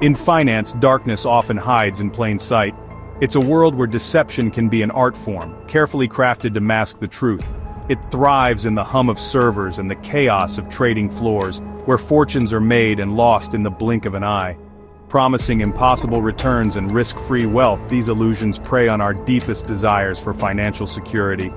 In finance, darkness often hides in plain sight. It's a world where deception can be an art form, carefully crafted to mask the truth. It thrives in the hum of servers and the chaos of trading floors, where fortunes are made and lost in the blink of an eye. Promising impossible returns and risk-free wealth, these illusions prey on our deepest desires for financial security.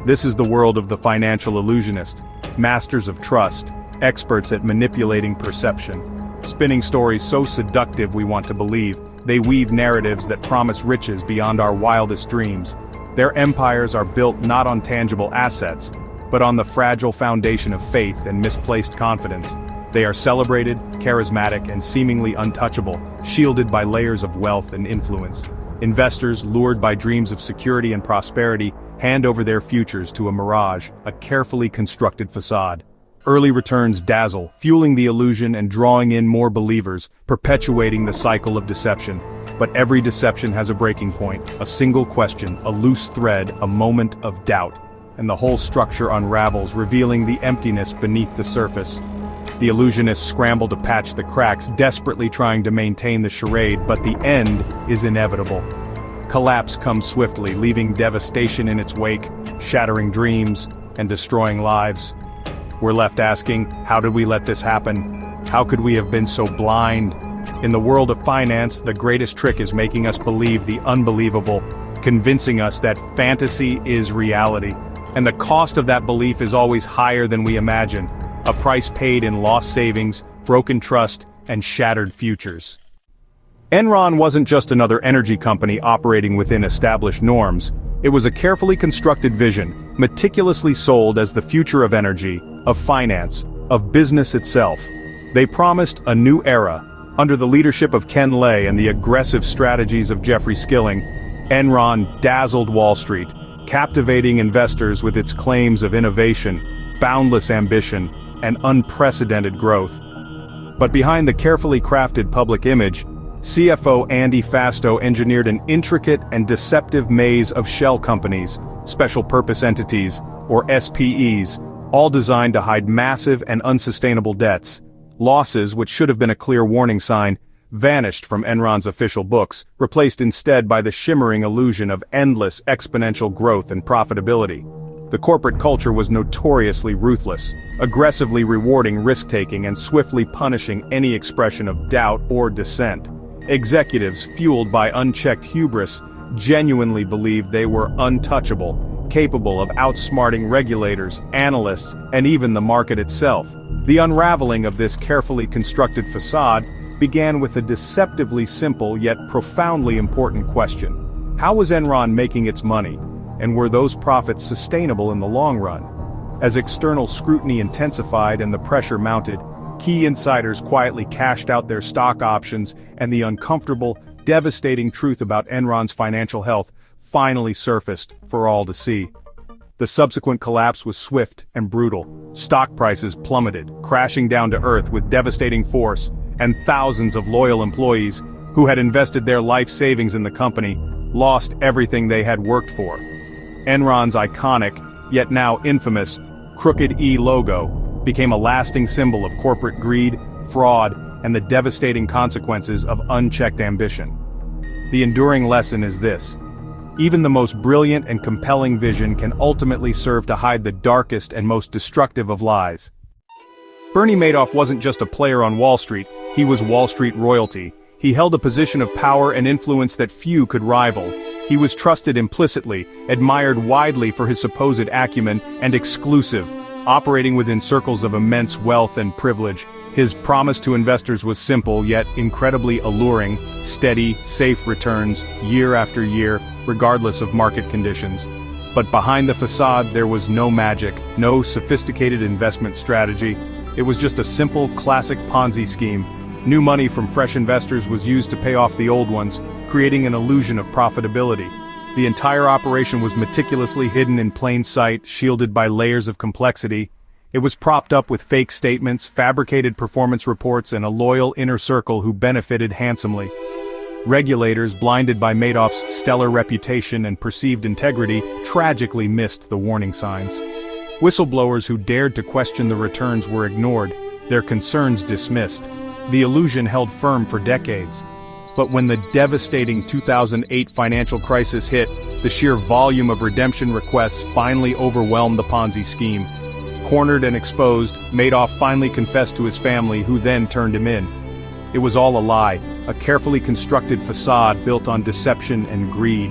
This is the world of the financial illusionist, masters of trust, experts at manipulating perception. Spinning stories so seductive we want to believe, they weave narratives that promise riches beyond our wildest dreams. Their empires are built not on tangible assets, but on the fragile foundation of faith and misplaced confidence. They are celebrated, charismatic, and seemingly untouchable, shielded by layers of wealth and influence. Investors, lured by dreams of security and prosperity, hand over their futures to a mirage, a carefully constructed facade. Early returns dazzle, fueling the illusion and drawing in more believers, perpetuating the cycle of deception. But every deception has a breaking point, a single question, a loose thread, a moment of doubt. And the whole structure unravels, revealing the emptiness beneath the surface. The illusionists scramble to patch the cracks, desperately trying to maintain the charade, but the end is inevitable. Collapse comes swiftly, leaving devastation in its wake, shattering dreams, and destroying lives. We're left asking, how did we let this happen? How could we have been so blind? In the world of finance, the greatest trick is making us believe the unbelievable, convincing us that fantasy is reality. And the cost of that belief is always higher than we imagine, a price paid in lost savings, broken trust, and shattered futures. Enron wasn't just another energy company operating within established norms. It was a carefully constructed vision, meticulously sold as the future of energy, of finance, of business itself. They promised a new era. Under the leadership of Ken Lay and the aggressive strategies of Jeffrey Skilling, Enron dazzled Wall Street, captivating investors with its claims of innovation, boundless ambition, and unprecedented growth. But behind the carefully crafted public image, CFO Andy Fasto engineered an intricate and deceptive maze of shell companies, special purpose entities, or SPEs, all designed to hide massive and unsustainable debts. Losses, which should have been a clear warning sign, vanished from Enron's official books, replaced instead by the shimmering illusion of endless exponential growth and profitability. The corporate culture was notoriously ruthless, aggressively rewarding risk-taking and swiftly punishing any expression of doubt or dissent. Executives, fueled by unchecked hubris, genuinely believed they were untouchable, capable of outsmarting regulators, analysts, and even the market itself. The unraveling of this carefully constructed facade began with a deceptively simple yet profoundly important question. How was Enron making its money, and were those profits sustainable in the long run? As external scrutiny intensified and the pressure mounted, key insiders quietly cashed out their stock options, and the uncomfortable, devastating truth about Enron's financial health finally surfaced for all to see. The subsequent collapse was swift and brutal. Stock prices plummeted, crashing down to earth with devastating force, and thousands of loyal employees, who had invested their life savings in the company, lost everything they had worked for. Enron's iconic, yet now infamous, crooked E logo became a lasting symbol of corporate greed, fraud, and the devastating consequences of unchecked ambition. The enduring lesson is this: even the most brilliant and compelling vision can ultimately serve to hide the darkest and most destructive of lies. Bernie Madoff wasn't just a player on Wall Street, he was Wall Street royalty. He held a position of power and influence that few could rival. He was trusted implicitly, admired widely for his supposed acumen, and exclusive, operating within circles of immense wealth and privilege. His promise to investors was simple yet incredibly alluring: steady, safe returns, year after year, regardless of market conditions. But behind the facade there was no magic, no sophisticated investment strategy. It was just a simple, classic Ponzi scheme. New money from fresh investors was used to pay off the old ones, creating an illusion of profitability. The entire operation was meticulously hidden in plain sight, shielded by layers of complexity. It was propped up with fake statements, fabricated performance reports, and a loyal inner circle who benefited handsomely. Regulators, blinded by Madoff's stellar reputation and perceived integrity, tragically missed the warning signs. Whistleblowers who dared to question the returns were ignored, their concerns dismissed. The illusion held firm for decades. But when the devastating 2008 financial crisis hit, the sheer volume of redemption requests finally overwhelmed the Ponzi scheme. Cornered and exposed, Madoff finally confessed to his family, who then turned him in. It was all a lie, a carefully constructed facade built on deception and greed.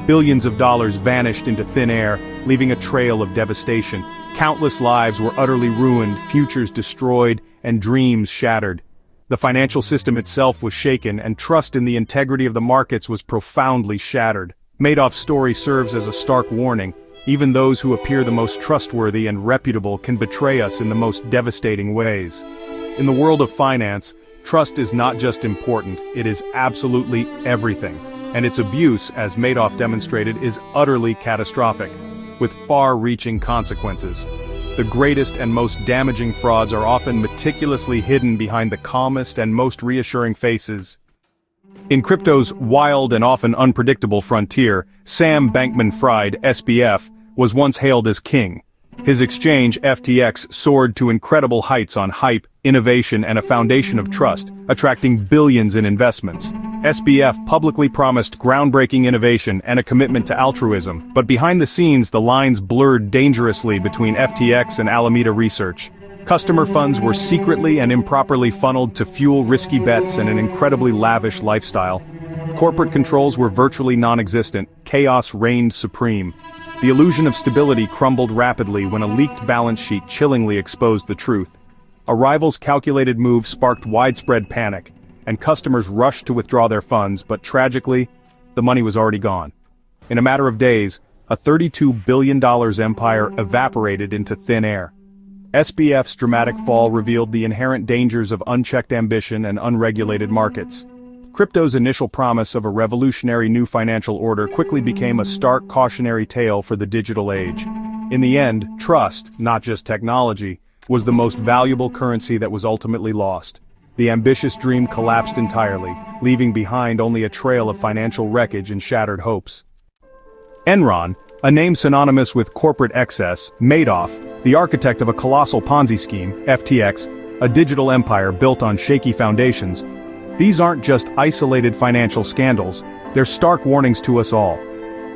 Billions of dollars vanished into thin air, leaving a trail of devastation. Countless lives were utterly ruined, futures destroyed, and dreams shattered. The financial system itself was shaken, and trust in the integrity of the markets was profoundly shattered. Madoff's story serves as a stark warning. Even those who appear the most trustworthy and reputable can betray us in the most devastating ways. In the world of finance, trust is not just important, it is absolutely everything. And its abuse, as Madoff demonstrated, is utterly catastrophic, with far-reaching consequences. The greatest and most damaging frauds are often meticulously hidden behind the calmest and most reassuring faces. In crypto's wild and often unpredictable frontier, Sam Bankman-Fried, SBF, was once hailed as king. His exchange, FTX, soared to incredible heights on hype, innovation, and a foundation of trust, attracting billions in investments. SBF publicly promised groundbreaking innovation and a commitment to altruism, but behind the scenes the lines blurred dangerously between FTX and Alameda Research. Customer funds were secretly and improperly funneled to fuel risky bets and an incredibly lavish lifestyle. Corporate controls were virtually non-existent, chaos reigned supreme. The illusion of stability crumbled rapidly when a leaked balance sheet chillingly exposed the truth. A rival's calculated move sparked widespread panic, and customers rushed to withdraw their funds, but tragically, the money was already gone. In a matter of days, a $32 billion empire evaporated into thin air. SBF's dramatic fall revealed the inherent dangers of unchecked ambition and unregulated markets. Crypto's initial promise of a revolutionary new financial order quickly became a stark cautionary tale for the digital age. In the end, trust, not just technology, was the most valuable currency that was ultimately lost. The ambitious dream collapsed entirely, leaving behind only a trail of financial wreckage and shattered hopes. Enron, a name synonymous with corporate excess, Madoff, the architect of a colossal Ponzi scheme, FTX, a digital empire built on shaky foundations. These aren't just isolated financial scandals, they're stark warnings to us all.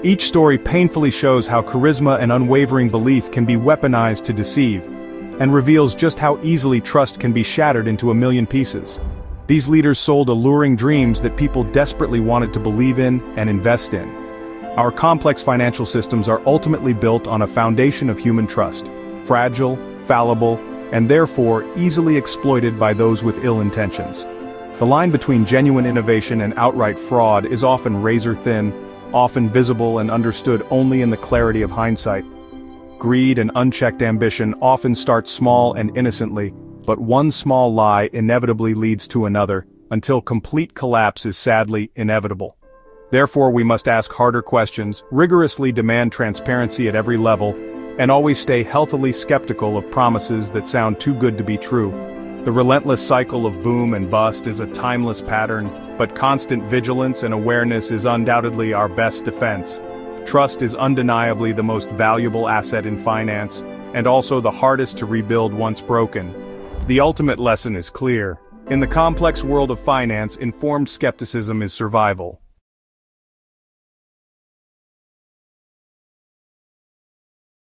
Each story painfully shows how charisma and unwavering belief can be weaponized to deceive, and reveals just how easily trust can be shattered into a million pieces. These leaders sold alluring dreams that people desperately wanted to believe in and invest in. Our complex financial systems are ultimately built on a foundation of human trust, fragile, fallible, and therefore easily exploited by those with ill intentions. The line between genuine innovation and outright fraud is often razor-thin, often visible and understood only in the clarity of hindsight. Greed and unchecked ambition often start small and innocently, but one small lie inevitably leads to another, until complete collapse is sadly inevitable. Therefore, we must ask harder questions, rigorously demand transparency at every level, and always stay healthily skeptical of promises that sound too good to be true. The relentless cycle of boom and bust is a timeless pattern, but constant vigilance and awareness is undoubtedly our best defense. Trust is undeniably the most valuable asset in finance, and also the hardest to rebuild once broken. The ultimate lesson is clear. In the complex world of finance, informed skepticism is survival.